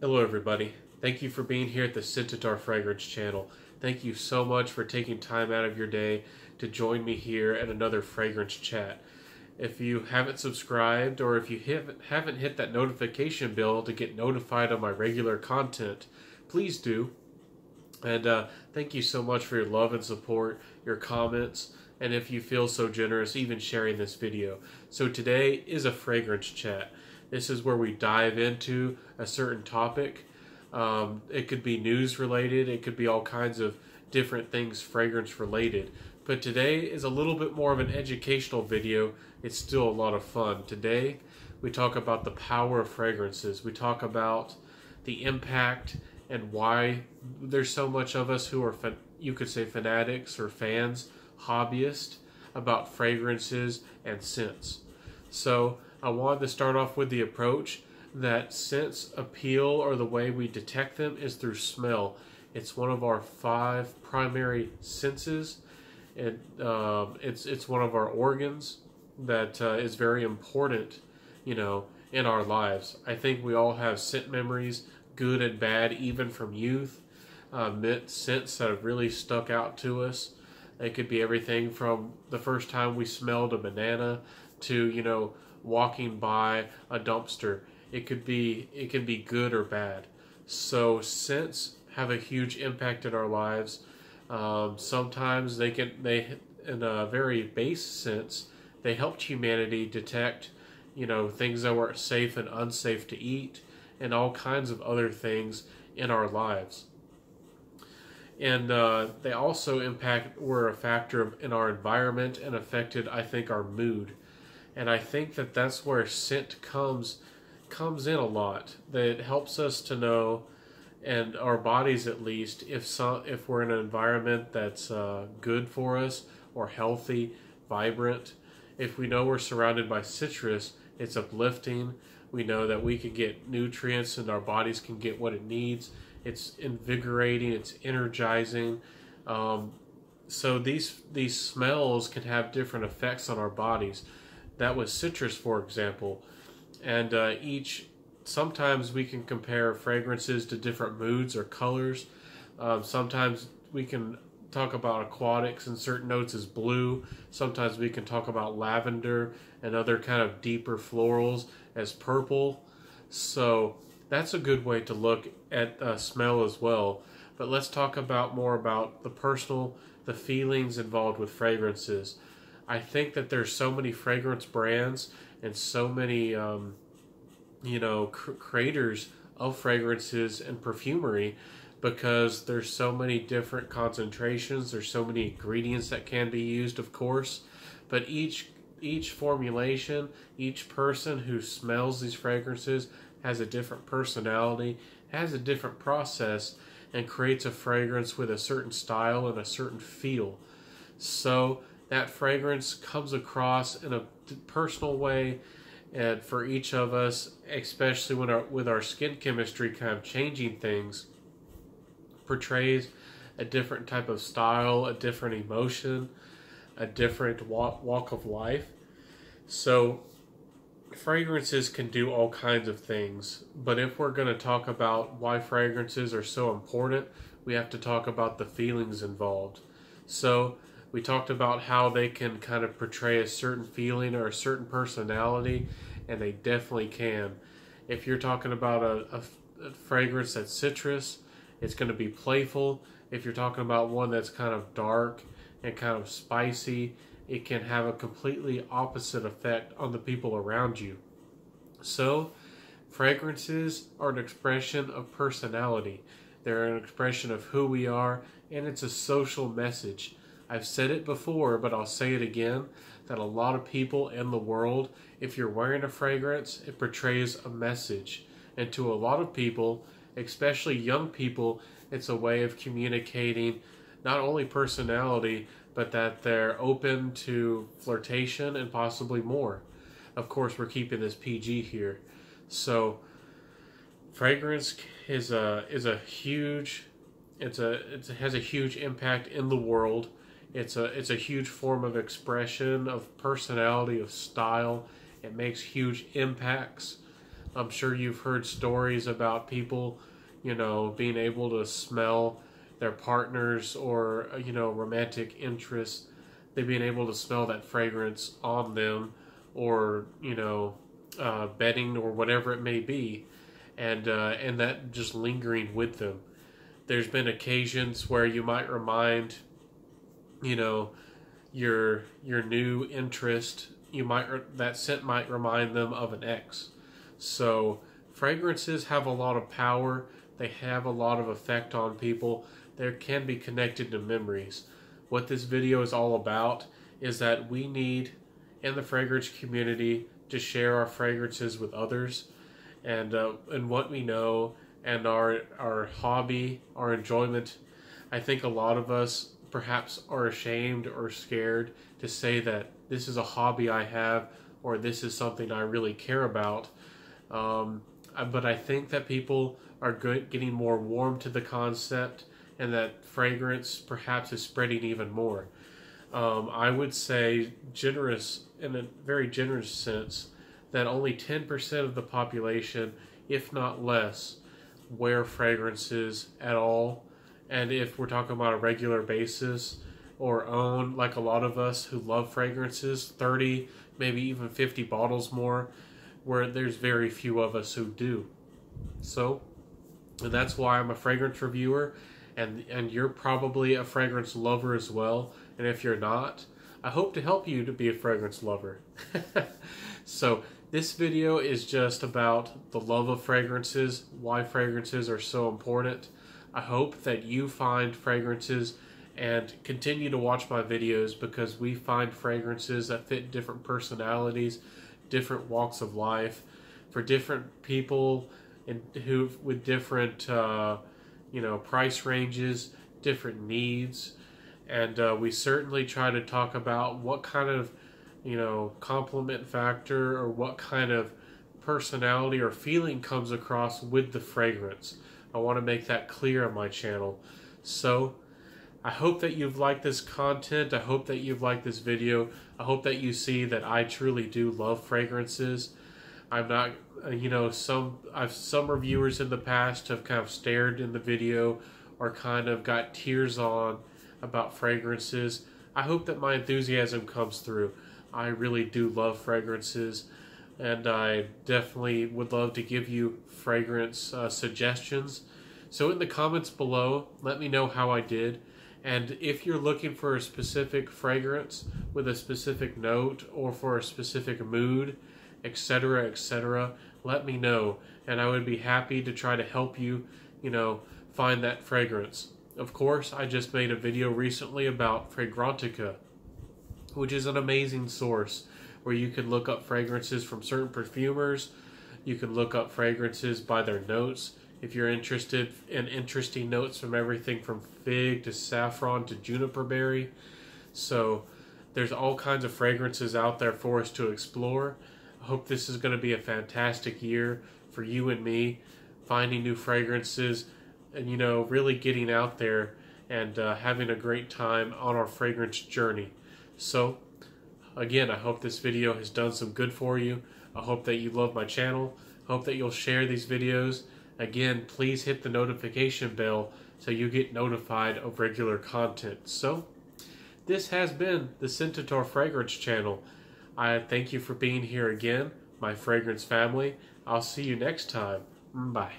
Hello everybody. Thank you for being here at the Scentator Fragrance channel. Thank you so much for taking time out of your day to join me here at another fragrance chat. If you haven't subscribed or if you haven't hit that notification bell to get notified of my regular content, please do. And thank you so much for your love and support, your comments, and if you feel so generous, even sharing this video. So today is a fragrance chat. This is where we dive into a certain topic. It could be news related, it could be all kinds of different things fragrance related. But today is a little bit more of an educational video. It's still a lot of fun. Today we talk about the power of fragrances. We talk about the impact and why there's so much of us who are, you could say, fanatics or fans, hobbyists about fragrances and scents. So I wanted to start off with the approach that scents appeal, or the way we detect them, is through smell. It's one of our 5 primary senses. It's one of our organs that is very important, in our lives. I think we all have scent memories, good and bad, even from youth. Scents that have really stuck out to us. It could be everything from the first time we smelled a banana to, walking by a dumpster. It can be good or bad. So scents have a huge impact in our lives. Sometimes they in a very base sense, they helped humanity detect, things that were safe and unsafe to eat, and all kinds of other things in our lives. And they also were a factor in our environment and affected, I think, our mood. And I think that that's where scent comes in a lot. That it helps us to know, and our bodies at least, if we're in an environment that's good for us or healthy, vibrant. If we know we're surrounded by citrus, it's uplifting. We know that we can get nutrients and our bodies can get what it needs. It's invigorating, it's energizing. So these smells can have different effects on our bodies. That was citrus, for example. And sometimes we can compare fragrances to different moods or colors. Sometimes we can talk about aquatics and certain notes as blue. Sometimes we can talk about lavender and other kind of deeper florals as purple. So that's a good way to look at smell as well. But let's talk more about the feelings involved with fragrances. I think that there's so many fragrance brands and so many, creators of fragrances and perfumery, because there's so many different concentrations. There's so many ingredients that can be used, of course, but each formulation, each person who smells these fragrances has a different personality, has a different process, and creates a fragrance with a certain style and a certain feel. So that fragrance comes across in a personal way, and for each of us, especially with our skin chemistry kind of changing things, portrays a different type of style, a different emotion, a different walk of life. So fragrances can do all kinds of things, but if we're going to talk about why fragrances are so important, we have to talk about the feelings involved. So we talked about how they can kind of portray a certain feeling or a certain personality, and they definitely can. If you're talking about a fragrance that's citrus, it's going to be playful. If you're talking about one that's kind of dark and kind of spicy, it can have a completely opposite effect on the people around you. So fragrances are an expression of personality. They're an expression of who we are, and it's a social message. I've said it before, but I'll say it again, that a lot of people in the world, if you're wearing a fragrance, it portrays a message. And to a lot of people, especially young people, it's a way of communicating not only personality, but that they're open to flirtation and possibly more. Of course, we're keeping this PG here. So fragrance has a huge impact in the world. It's a huge form of expression, of personality, of style. It makes huge impacts. I'm sure you've heard stories about people, being able to smell their partners or, romantic interests. They being able to smell that fragrance on them, or, bedding or whatever it may be, and that just lingering with them. There's been occasions where you might remind, your new interest. That scent might remind them of an ex. So fragrances have a lot of power. They have a lot of effect on people. They can be connected to memories. What this video is all about is that we need, in the fragrance community, to share our fragrances with others, and what we know, and our hobby, our enjoyment. I think a lot of us perhaps are ashamed or scared to say that this is a hobby I have, or this is something I really care about. But I think that people are getting more warm to the concept, and that fragrance perhaps is spreading even more. I would say generous, in a very generous sense, that only 10% of the population, if not less, wear fragrances at all. And if we're talking about a regular basis, or own, like a lot of us who love fragrances, 30, maybe even 50 bottles more, where there's very few of us who do. So, and that's why I'm a fragrance reviewer, and you're probably a fragrance lover as well. And if you're not, I hope to help you to be a fragrance lover. So this video is just about the love of fragrances, why fragrances are so important. I hope that you find fragrances and continue to watch my videos, because we find fragrances that fit different personalities, different walks of life, for different people, and who with different price ranges, different needs. And we certainly try to talk about what kind of compliment factor, or what kind of personality or feeling comes across with the fragrance. I want to make that clear on my channel. So I hope that you've liked this content. I hope that you've liked this video. I hope that you see that I truly do love fragrances. I'm not, some reviewers in the past have kind of stared in the video, or kind of got tears on about fragrances. I hope that my enthusiasm comes through. I really do love fragrances, and I definitely would love to give you fragrance suggestions. So in the comments below, let me know how I did. And if you're looking for a specific fragrance with a specific note, or for a specific mood, etc., etc., let me know, and I would be happy to try to help you, find that fragrance. Of course, I just made a video recently about Fragrantica, which is an amazing source where you can look up fragrances from certain perfumers. You can look up fragrances by their notes. If you're interested in interesting notes from everything from fig to saffron to juniper berry. So there's all kinds of fragrances out there for us to explore. I hope this is going to be a fantastic year for you and me, finding new fragrances, and really getting out there and having a great time on our fragrance journey. So again, I hope this video has done some good for you. I hope that you love my channel. I hope that you'll share these videos. Again, please hit the notification bell so you get notified of regular content. So this has been the Scentator Fragrance Channel. I thank you for being here again, my fragrance family. I'll see you next time. Bye.